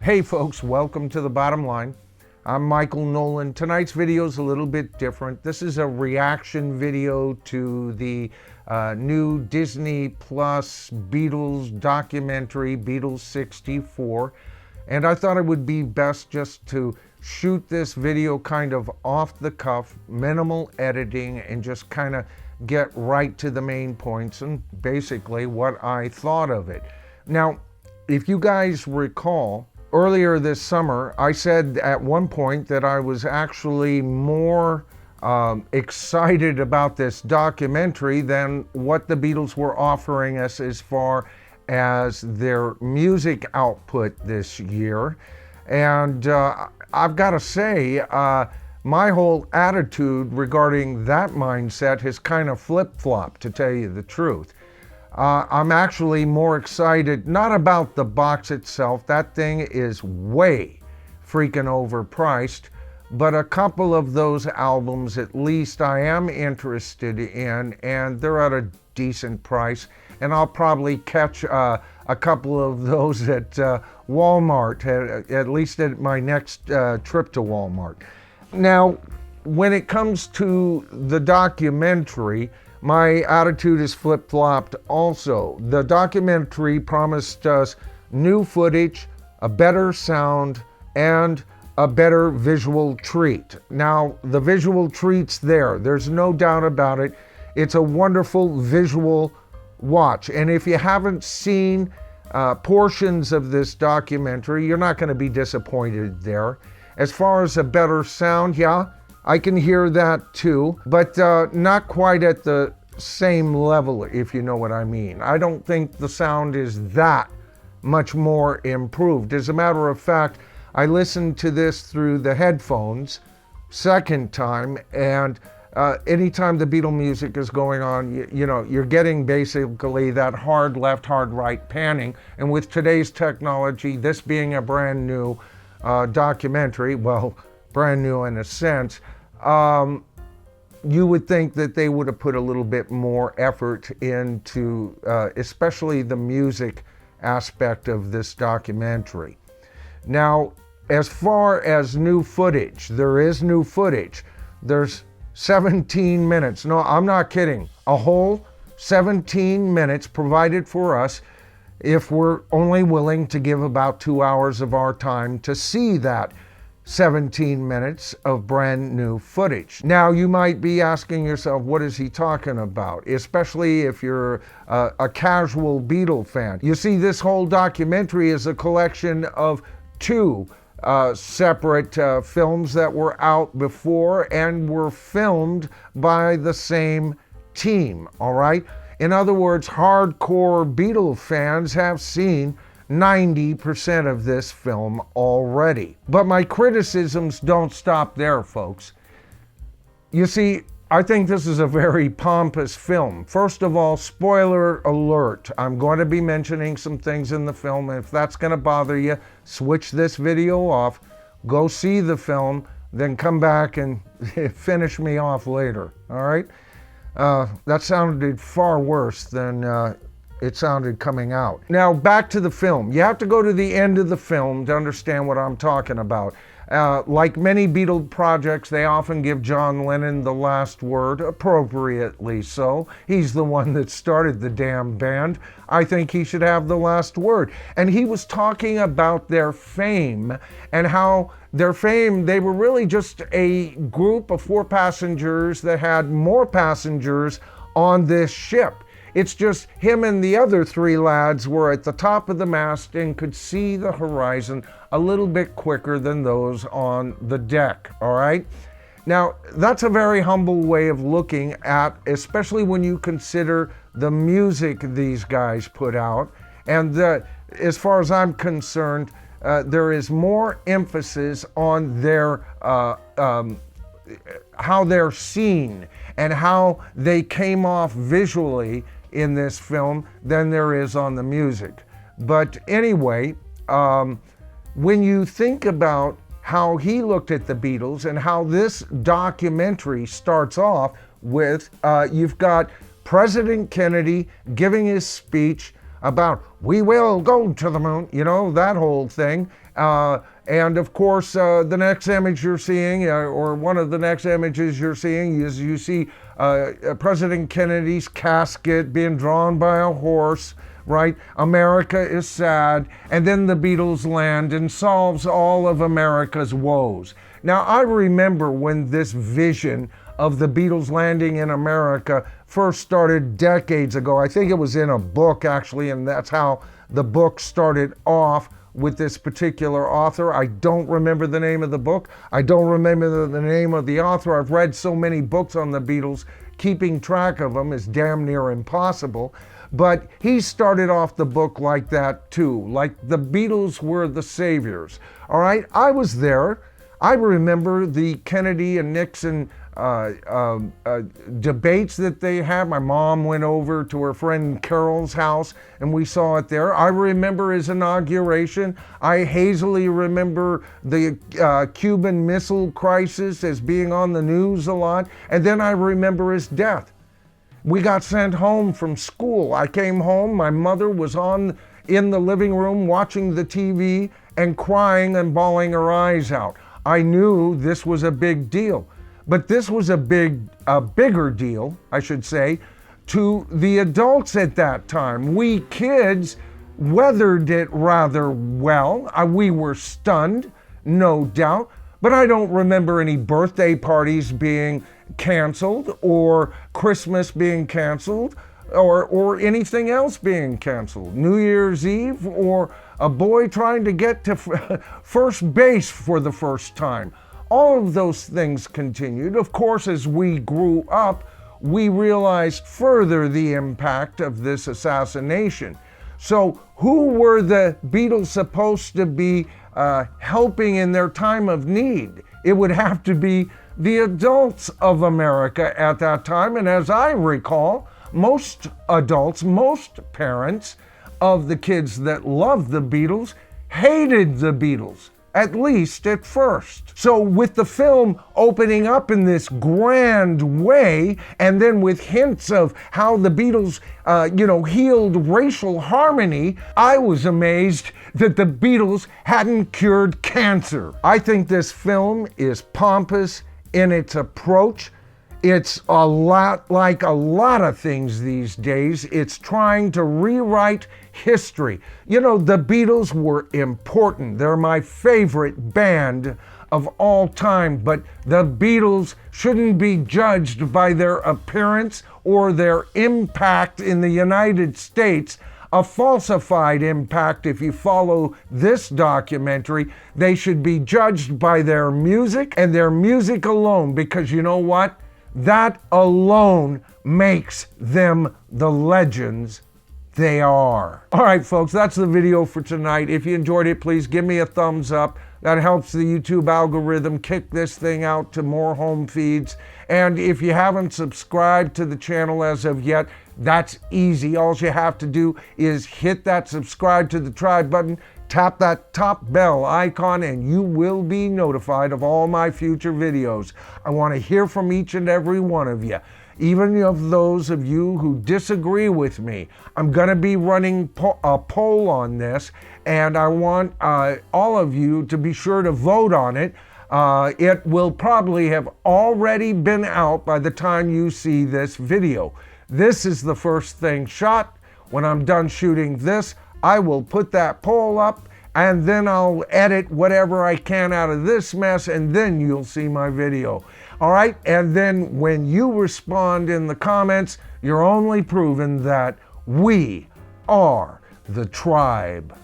Hey folks, welcome to The Bottom Line. I'm Michael Noland. Tonight's video is a little bit different. This is a reaction video to the new Disney Plus Beatles documentary, Beatles 64. And I thought it would be best just to shoot this video kind of off the cuff, minimal editing, and just kind of get right to the main points and basically what I thought of it. Now, if you guys recall, earlier this summer, I said at one point that I was actually more excited about this documentary than what the Beatles were offering us as far as their music output this year. And I've got to say, my whole attitude regarding that mindset has kind of flip-flopped, to tell you the truth. I'm actually more excited, not about the box itself, that thing is way freaking overpriced, but a couple of those albums at least I am interested in, and they're at a decent price, and I'll probably catch a couple of those at Walmart, at least at my next trip to Walmart. Now, when it comes to the documentary, my attitude is flip-flopped also. The documentary promised us new footage, a better sound, and a better visual treat. Now, the visual treat's there. There's no doubt about it. It's a wonderful visual watch. And if you haven't seen portions of this documentary, you're not going to be disappointed there. As far as a better sound, yeah, I can hear that too, but not quite at the same level, if you know what I mean. I don't think the sound is that much more improved. As a matter of fact, I listened to this through the headphones second time, and anytime the Beatle music is going on, you know, you're getting basically that hard left, hard right panning. And with today's technology, this being a brand new documentary, well, brand new in a sense, you would think that they would have put a little bit more effort into especially the music aspect of this documentary. Now, as far as new footage, there is new footage. There's 17 minutes. No, I'm not kidding. A whole 17 minutes provided for us if we're only willing to give about 2 hours of our time to see that 17 minutes of brand new footage. Now, you might be asking yourself, what is he talking about? Especially if you're a casual Beatle fan. You see, this whole documentary is a collection of two separate films that were out before and were filmed by the same team, all right? In other words, hardcore Beatle fans have seen 90% of this film already. But my criticisms don't stop there, folks. You see, I think this is a very pompous film. First of all, spoiler alert, I'm going to be mentioning some things in the film, and if that's going to bother you, switch this video off, go see the film, then come back and finish me off later, all right? That sounded far worse than it sounded coming out. Now, back to the film. You have to go to the end of the film to understand what I'm talking about. Like many Beatle projects, they often give John Lennon the last word, appropriately so. He's the one that started the damn band. I think he should have the last word. And he was talking about their fame and how their fame, they were really just a group of 4 passengers that had more passengers on this ship. It's just him and the other 3 lads were at the top of the mast and could see the horizon a little bit quicker than those on the deck, all right? Now, that's a very humble way of looking at, especially when you consider the music these guys put out. And as far as I'm concerned, there is more emphasis on their how they're seen and how they came off visually in this film than there is on the music. But anyway, when you think about how he looked at the Beatles and how this documentary starts off with, you've got President Kennedy giving his speech about, we will go to the moon, you know, that whole thing. And of course, the next image you're seeing, or one of the next images you're seeing, is you see President Kennedy's casket being drawn by a horse, right? America is sad. And then the Beatles land and solves all of America's woes. Now, I remember when this vision of the Beatles landing in America first started decades ago. I think it was in a book, actually, and that's how the book started off with this particular author. I don't remember the name of the book. I don't remember the name of the author. I've read so many books on the Beatles, keeping track of them is damn near impossible. But he started off the book like that too, like the Beatles were the saviors. All right, I was there. I remember the Kennedy and Nixon debates that they had. My mom went over to her friend Carol's house and we saw it there. I remember his inauguration. I hazily remember the Cuban Missile Crisis as being on the news a lot. And then I remember his death. We got sent home from school. I came home, my mother was in the living room watching the TV and crying and bawling her eyes out. I knew this was a big deal. But this was a bigger deal, I should say, to the adults at that time. We kids weathered it rather well. We were stunned, no doubt, but I don't remember any birthday parties being canceled or Christmas being canceled or anything else being canceled. New Year's Eve or a boy trying to get to first base for the first time. All of those things continued. Of course, as we grew up, we realized further the impact of this assassination. So who were the Beatles supposed to be helping in their time of need? It would have to be the adults of America at that time. And as I recall, most adults, most parents of the kids that loved the Beatles hated the Beatles, at least at first. So with the film opening up in this grand way, and then with hints of how the Beatles, healed racial harmony, I was amazed that the Beatles hadn't cured cancer. I think this film is pompous in its approach. It's a lot like a lot of things these days. It's trying to rewrite history. You know, the Beatles were important. They're my favorite band of all time, but the Beatles shouldn't be judged by their appearance or their impact in the United States. A falsified impact, if you follow this documentary. They should be judged by their music and their music alone, because you know what? That alone makes them the legends they are. All right, folks, that's the video for tonight. If you enjoyed it, please give me a thumbs up. That helps the YouTube algorithm kick this thing out to more home feeds. And if you haven't subscribed to the channel as of yet, that's easy. All you have to do is hit that subscribe to the tribe button, tap that top bell icon, and you will be notified of all my future videos. I want to hear from each and every one of you, even of those of you who disagree with me. I'm going to be running a poll on this, and I want all of you to be sure to vote on it. It will probably have already been out by the time you see this video. This is the first thing shot. When I'm done shooting this, I will put that poll up, and then I'll edit whatever I can out of this mess, and then you'll see my video. All right? And then when you respond in the comments, you're only proving that we are the tribe.